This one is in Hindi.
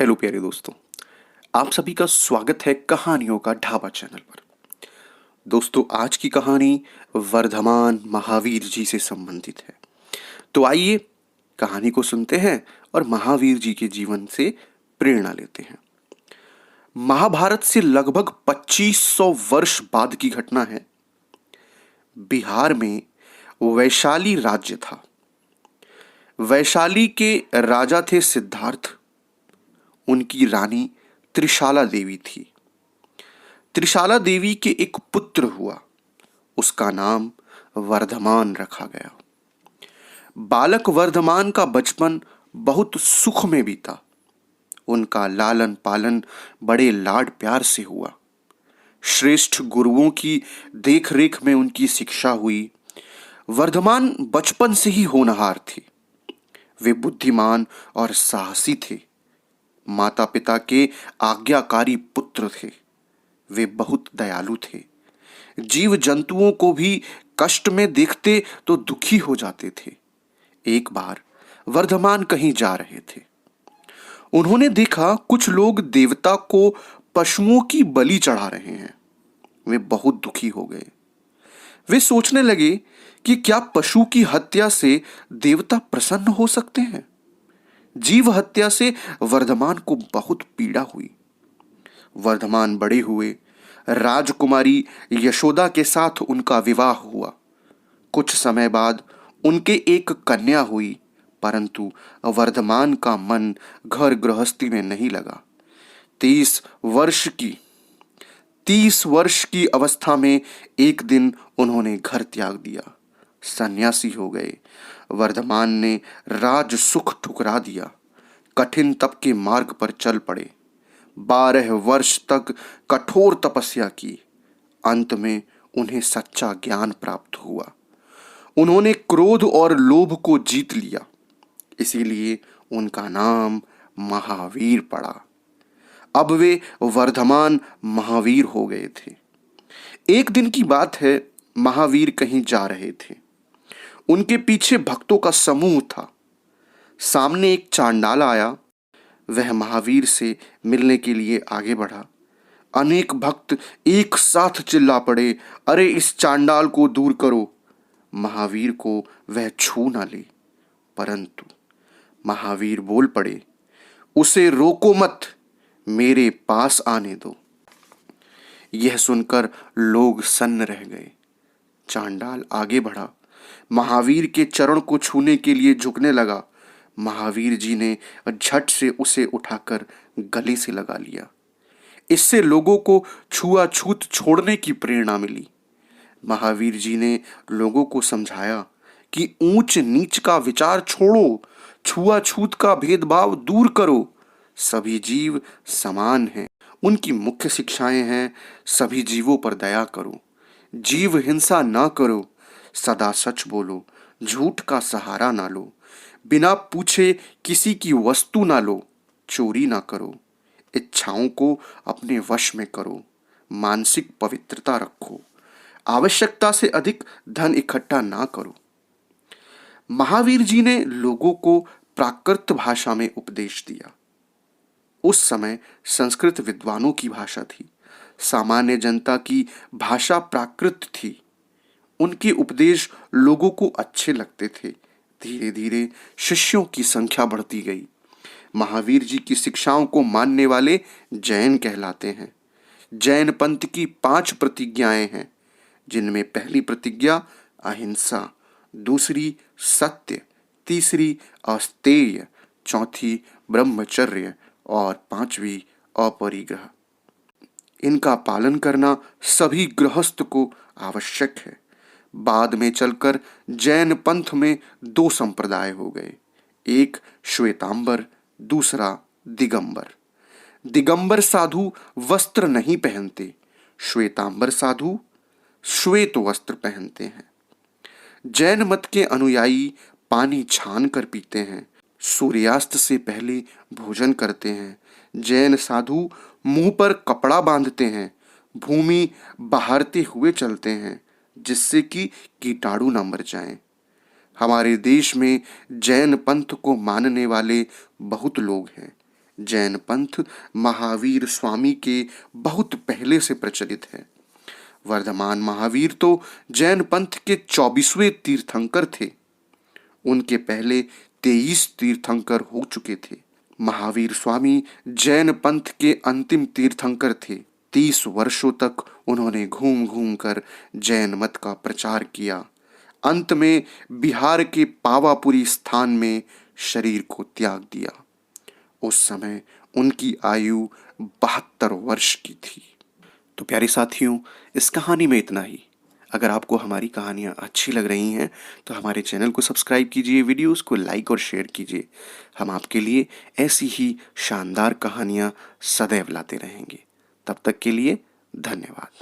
हेलो प्यारे दोस्तों, आप सभी का स्वागत है कहानियों का ढाबा चैनल पर। दोस्तों, आज की कहानी वर्धमान महावीर जी से संबंधित है। तो आइए कहानी को सुनते हैं और महावीर जी के जीवन से प्रेरणा लेते हैं। महाभारत से लगभग 2500 वर्ष बाद की घटना है। बिहार में वैशाली राज्य था। वैशाली के राजा थे सिद्धार्थ। उनकी रानी त्रिशाला देवी थी। त्रिशाला देवी के एक पुत्र हुआ। उसका नाम वर्धमान रखा गया। बालक वर्धमान का बचपन बहुत सुख में बीता। उनका लालन पालन बड़े लाड प्यार से हुआ। श्रेष्ठ गुरुओं की देखरेख में उनकी शिक्षा हुई। वर्धमान बचपन से ही होनहार थे। वे बुद्धिमान और साहसी थे। माता पिता के आज्ञाकारी पुत्र थे। वे बहुत दयालु थे। जीव जंतुओं को भी कष्ट में देखते तो दुखी हो जाते थे। एक बार वर्धमान कहीं जा रहे थे। उन्होंने देखा कुछ लोग देवता को पशुओं की बलि चढ़ा रहे हैं। वे बहुत दुखी हो गए। वे सोचने लगे कि क्या पशु की हत्या से देवता प्रसन्न हो सकते हैं। जीव हत्या से वर्धमान को बहुत पीड़ा हुई। वर्धमान बड़े हुए। राजकुमारी यशोदा के साथ उनका विवाह हुआ। कुछ समय बाद उनके एक कन्या हुई, परंतु वर्धमान का मन घर गृहस्थी में नहीं लगा। 30 वर्ष की अवस्था में एक दिन उन्होंने घर त्याग दिया, सन्यासी हो गए। वर्धमान ने राज सुख ठुकरा दिया। कठिन तप के मार्ग पर चल पड़े। 12 वर्ष तक कठोर तपस्या की। अंत में उन्हें सच्चा ज्ञान प्राप्त हुआ। उन्होंने क्रोध और लोभ को जीत लिया। इसीलिए उनका नाम महावीर पड़ा। अब वे वर्धमान महावीर हो गए थे। एक दिन की बात है, महावीर कहीं जा रहे थे। उनके पीछे भक्तों का समूह था। सामने एक चांडाल आया। वह महावीर से मिलने के लिए आगे बढ़ा। अनेक भक्त एक साथ चिल्ला पड़े, अरे इस चांडाल को दूर करो। महावीर को वह छू न ले, परंतु महावीर बोल पड़े, उसे रोको मत, मेरे पास आने दो। यह सुनकर लोग सन्न रह गए। चांडाल आगे बढ़ा। महावीर के चरण को छूने के लिए झुकने लगा। महावीर जी ने झट से उसे उठाकर गले से लगा लिया। इससे लोगों को छुआछूत छोड़ने की प्रेरणा मिली। महावीर जी ने लोगों को समझाया कि ऊंच नीच का विचार छोड़ो, छुआछूत का भेदभाव दूर करो। सभी जीव समान हैं। उनकी मुख्य शिक्षाएं हैं, सभी जीवों पर दया करो, जीव हिंसा ना करो, सदा सच बोलो, झूठ का सहारा ना लो, बिना पूछे किसी की वस्तु ना लो, चोरी ना करो, इच्छाओं को अपने वश में करो, मानसिक पवित्रता रखो, आवश्यकता से अधिक धन इकट्ठा ना करो। महावीर जी ने लोगों को प्राकृत भाषा में उपदेश दिया। उस समय संस्कृत विद्वानों की भाषा थी। सामान्य जनता की भाषा प्राकृत थी। उनके उपदेश लोगों को अच्छे लगते थे। धीरे धीरे शिष्यों की संख्या बढ़ती गई। महावीर जी की शिक्षाओं को मानने वाले जैन कहलाते हैं। जैन पंथ की 5 प्रतिज्ञाएं हैं, जिनमें पहली प्रतिज्ञा अहिंसा, दूसरी सत्य, तीसरी अस्तेय, चौथी ब्रह्मचर्य और 5वीं अपरिग्रह। इनका पालन करना सभी गृहस्थ को आवश्यक है। बाद में चलकर जैन पंथ में 2 संप्रदाय हो गए, एक श्वेतांबर, दूसरा दिगंबर। दिगंबर साधु वस्त्र नहीं पहनते, श्वेतांबर साधु श्वेत वस्त्र पहनते हैं। जैन मत के अनुयायी पानी छान कर पीते हैं, सूर्यास्त से पहले भोजन करते हैं। जैन साधु मुंह पर कपड़ा बांधते हैं, भूमि बहारते हुए चलते हैं, जिससे कि कीटाणु न मर जाएं। हमारे देश में जैन पंथ को मानने वाले बहुत लोग हैं। जैन पंथ महावीर स्वामी के बहुत पहले से प्रचलित है। वर्धमान महावीर तो जैन पंथ के 24वें तीर्थंकर थे। उनके पहले 23 तीर्थंकर हो चुके थे। महावीर स्वामी जैन पंथ के अंतिम तीर्थंकर थे। 30 वर्षों तक उन्होंने घूम घूम कर जैन मत का प्रचार किया। अंत में बिहार के पावापुरी स्थान में शरीर को त्याग दिया। उस समय उनकी आयु 72 वर्ष की थी। तो प्यारे साथियों, इस कहानी में इतना ही। अगर आपको हमारी कहानियाँ अच्छी लग रही हैं तो हमारे चैनल को सब्सक्राइब कीजिए, वीडियोस को लाइक और शेयर कीजिए। हम आपके लिए ऐसी ही शानदार कहानियाँ सदैव लाते रहेंगे। तब तक के लिए धन्यवाद।